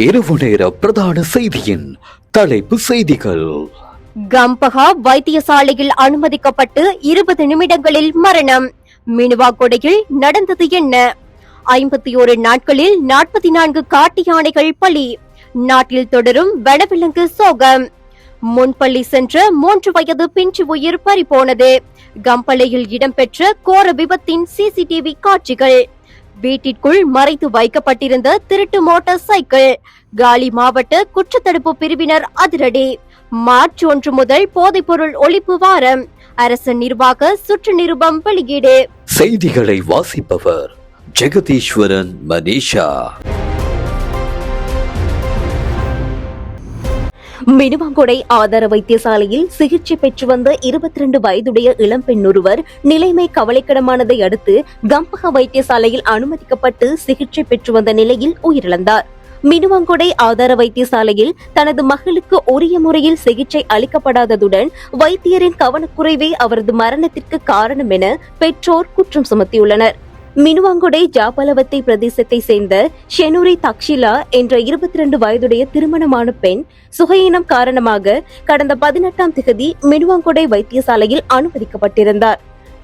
இரவு நேர பிரதான செய்தியின் தலைப்பு செய்திகள். கம்பஹா வைத்தியசாலையில் அனுமதிக்கப்பட்டு 20 நிமிடங்களில் மரணம். மினுவாகொடையில் நடந்தது என்ன? 51 நாட்களில் 44 காட்டு யானைகள் பலி. நாட்டில் தொடரும் வனவிலங்கு சோகம். முன்பள்ளி சென்ற 3 வயது பிஞ்சு உயிர் பறிபோனது. கம்பளையில் இடம்பெற்ற கோர விபத்தின் சிசிடிவி காட்சிகள். வீட்டிற்குள் மறைத்து வைக்கப்பட்டிருந்த திருட்டு மோட்டார் சைக்கிள். காலி மாவட்ட குற்றத்தடுப்பு பிரிவினர் அதிரடி. மார்ச் 1 முதல் போதைப்பொருள் ஒழிப்பு வாரம். அரசு நிர்வாக சுற்று நிருபம் வெளியீடு. செய்திகளை வாசிப்பவர் ஜெகதீஸ்வரன் மனிஷா. மினுவாங்கொடை ஆதார வைத்தியசாலையில் சிகிச்சை பெற்று வந்த 22 வயதுடைய இளம்பெண் ஒருவர் நிலைமை கவலைக்கிடமானதை அடுத்து கம்பஹா வைத்தியசாலையில் அனுமதிக்கப்பட்டு சிகிச்சை பெற்று வந்த நிலையில் உயிரிழந்தார். மினுவாங்கொடை ஆதார வைத்தியசாலையில் தனது மகளுக்கு உரிய முறையில் சிகிச்சை அளிக்கப்படாததுடன் வைத்தியரின் கவனக்குறைவே அவரது மரணத்திற்கு காரணம் என பெற்றோர் குற்றம் சுமத்தியுள்ளனர். மினுவாங்கொடை ஜாபலவத்தை பிரதேசத்தை சேர்ந்த ஷெனூரி தக்ஷிலா என்ற 22 வயதுடைய திருமணமான பெண் சுகையினம் காரணமாக கடந்த 18ஆம் தேதி மினுவாங்கொடை வைத்தியசாலையில் அனுமதிக்கப்பட்டிருந்தார்.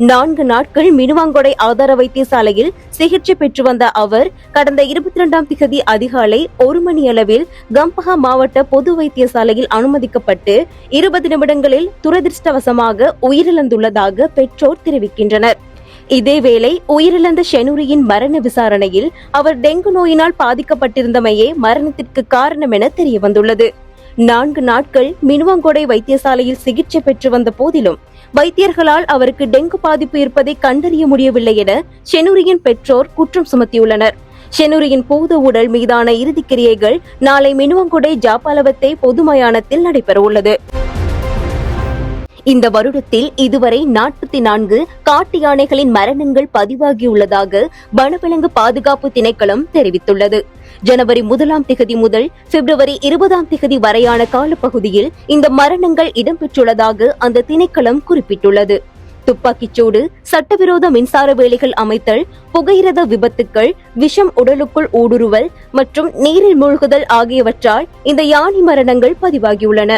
4 நாட்கள் மினுவாங்கொடை ஆதார வைத்தியசாலையில் சிகிச்சை பெற்று வந்த அவர் கடந்த 22ஆம் தேதி அதிகாலை 1 மணி அளவில் கம்பஹா மாவட்ட பொது வைத்தியசாலையில் அனுமதிக்கப்பட்டு 20 நிமிடங்களில் துரதிருஷ்டவசமாக உயிரிழந்துள்ளதாக பெற்றோர் தெரிவிக்கின்றனர். இதேவேளை உயிரிழந்த ஷெனூரியின் மரண விசாரணையில் அவர் டெங்கு நோயினால் பாதிக்கப்பட்டிருந்தமையே மரணத்திற்கு காரணம் என தெரிய வந்துள்ளது. 4 நாட்கள் மினுவாங்கொடை வைத்தியசாலையில் சிகிச்சை பெற்று வந்த போதிலும் வைத்தியர்களால் அவருக்கு டெங்கு பாதிப்பு இருப்பதை கண்டறிய முடியவில்லை என ஷெனூரியின் பெற்றோர் குற்றம் சுமத்தியுள்ளனர். ஷெனூரியின் பூத உடல் மீதான இறுதிக்கிரியைகள் நாளை மினுவாங்கொடை ஜாபாலவத்தை பொது மயானத்தில் நடைபெறவுள்ளது. இந்த வருடத்தில் இதுவரை 44 காட்டு யானைகளின் மரணங்கள் பதிவாகியுள்ளதாக வனவிலங்கு பாதுகாப்பு திணைக்களம் தெரிவித்துள்ளது. ஜனவரி 1ஆம் தேதி முதல் பிப்ரவரி 20ஆம் தேதி வரையான காலப்பகுதியில் இந்த மரணங்கள் இடம்பெற்றுள்ளதாக அந்த திணைக்களம் குறிப்பிட்டுள்ளது. துப்பாக்கிச்சூடு, சட்டவிரோத மின்சார வேலிகள் அமைத்தல், புகையிரத விபத்துக்கள், விஷம் உடலுக்குள் ஊடுருவல் மற்றும் நீரில் மூழ்குதல் ஆகியவற்றால் இந்த யானை மரணங்கள் பதிவாகியுள்ளன.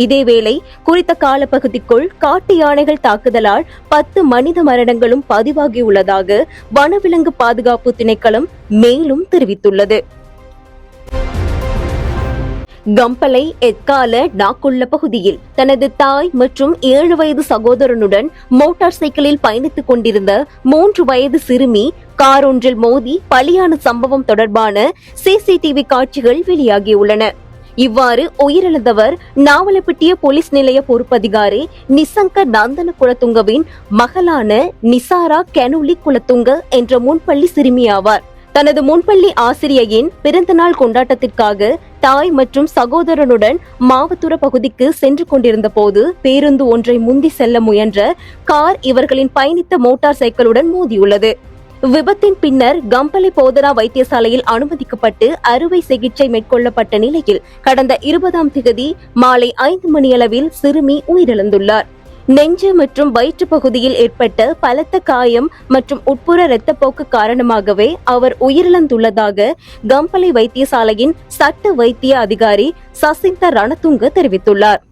இதேவேளை குறித்த காலப்பகுதிக்குள் காட்டு யானைகள் தாக்குதலால் 10 மனித மரணங்களும் பதிவாகியுள்ளதாக வனவிலங்கு பாதுகாப்பு திணைக்களம் மேலும் தெரிவித்துள்ளது. கம்பளை எத்கால நாக்குள்ள பகுதியில் தனது தாய் மற்றும் 7 வயது சகோதரனுடன் மோட்டார் சைக்கிளில் பயணித்துக் கொண்டிருந்த 3 வயது சிறுமி கார் ஒன்றில் மோதி பலியான சம்பவம் தொடர்பான சிசிடிவி காட்சிகள் வெளியாகியுள்ளன. இவ்வாறு உயிரிழந்தவர் நாவலப்பிட்டிய போலீஸ் நிலைய பொறுப்பதிகாரி நிசங்க நந்தன குலத்துங்கவின் மகளான நிசாரா கெனுலி குலத்துங்க என்ற முன்பள்ளி சிறுமி ஆவார். தனது முன்பள்ளி ஆசிரியையின் பிறந்தநாள் கொண்டாட்டத்திற்காக தாய் மற்றும் சகோதரனுடன் மாவத்துர பகுதிக்கு சென்று கொண்டிருந்த போது பேருந்து ஒன்றை முந்தி செல்ல முயன்ற கார் இவர்களின் பயணித்த மோட்டார் சைக்கிளுடன் மோதியுள்ளது. விபத்தின் பின்னர் கம்பளை போதனா வைத்தியசாலையில் அனுமதிக்கப்பட்டு அறுவை சிகிச்சை மேற்கொள்ளப்பட்ட நிலையில் கடந்த 20ஆம் தேதி மாலை 5 மணியளவில் சிறுமி உயிரிழந்துள்ளார். நெஞ்சு மற்றும் வயிற்று பகுதியில் ஏற்பட்ட பலத்த காயம் மற்றும் உட்புற இரத்தப்போக்கு காரணமாகவே அவர் உயிரிழந்துள்ளதாக கம்பளை வைத்தியசாலையின் சட்ட வைத்திய அதிகாரி சசிந்த ரணதுங்க தெரிவித்துள்ளார்.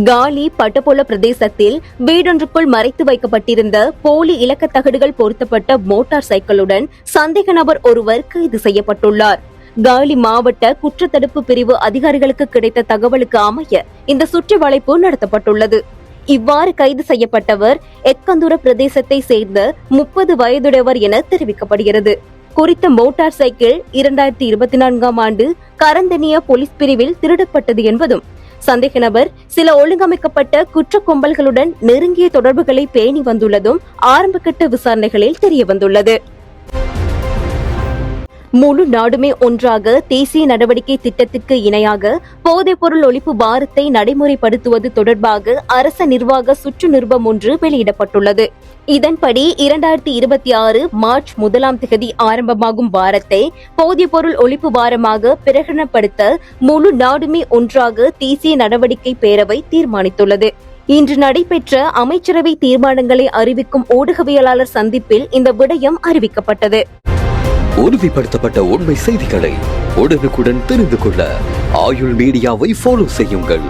காலி பட்டபொல பிரதேசத்தில் வீடொன்றுக்குள் மறைத்து வைக்கப்பட்டிருந்த போலி இலக்க தகடுகள் பொருத்தப்பட்ட மோட்டார் சைக்கிளுடன் சந்தேக நபர் ஒருவர் கைது செய்யப்பட்டுள்ளார். காலி மாவட்ட குற்றத்தடுப்பு பிரிவு அதிகாரிகளுக்கு கிடைத்த தகவலுக்கு அமைய இந்த சுற்றி வளைப்பு நடத்தப்பட்டுள்ளது. இவ்வாறு கைது செய்யப்பட்டவர் எத்கந்துர பிரதேசத்தை சேர்ந்த 30 வயதுடையவர் என தெரிவிக்கப்படுகிறது. குறித்த மோட்டார் சைக்கிள் 2024ஆம் ஆண்டு கரந்தனியா போலீஸ் பிரிவில் திருடப்பட்டது என்பதும் சந்தேக நபர் சில ஒழுங்கமைக்கப்பட்ட குற்ற கும்பல்களுடன் நெருங்கிய தொடர்புகளை பேணி வந்துள்ளதும் ஆரம்பகட்ட விசாரணைகளில் தெரியவந்துள்ளது. முழு நாடுமே ஒன்றாக தேசிய நடவடிக்கை திட்டத்திற்கு இணையாக போதைப்பொருள் ஒழிப்பு வாரத்தை நடைமுறைப்படுத்துவது தொடர்பாக அரச நிர்வாக சுற்று நிருபம் ஒன்று வெளியிடப்பட்டுள்ளது. இதன்படி 2026 மார்ச் 1ஆம் தேதி ஆரம்பமாகும் வாரத்தை போதைப்பொருள் ஒழிப்பு வாரமாக பிரகடனப்படுத்த முழு நாடுமே ஒன்றாக தேசிய நடவடிக்கை பேரவை தீர்மானித்துள்ளது. இன்று நடைபெற்ற அமைச்சரவை தீர்மானங்களை அறிவிக்கும் ஊடகவியலாளர் சந்திப்பில் இந்த விடயம் அறிவிக்கப்பட்டது. உறுதிப்படுத்தப்பட்ட உண்மை செய்திகளை உடனுக்குடன் தெரிந்து கொள்ள ஆயுள் மீடியாவை ஃபாலோ செய்யுங்கள்.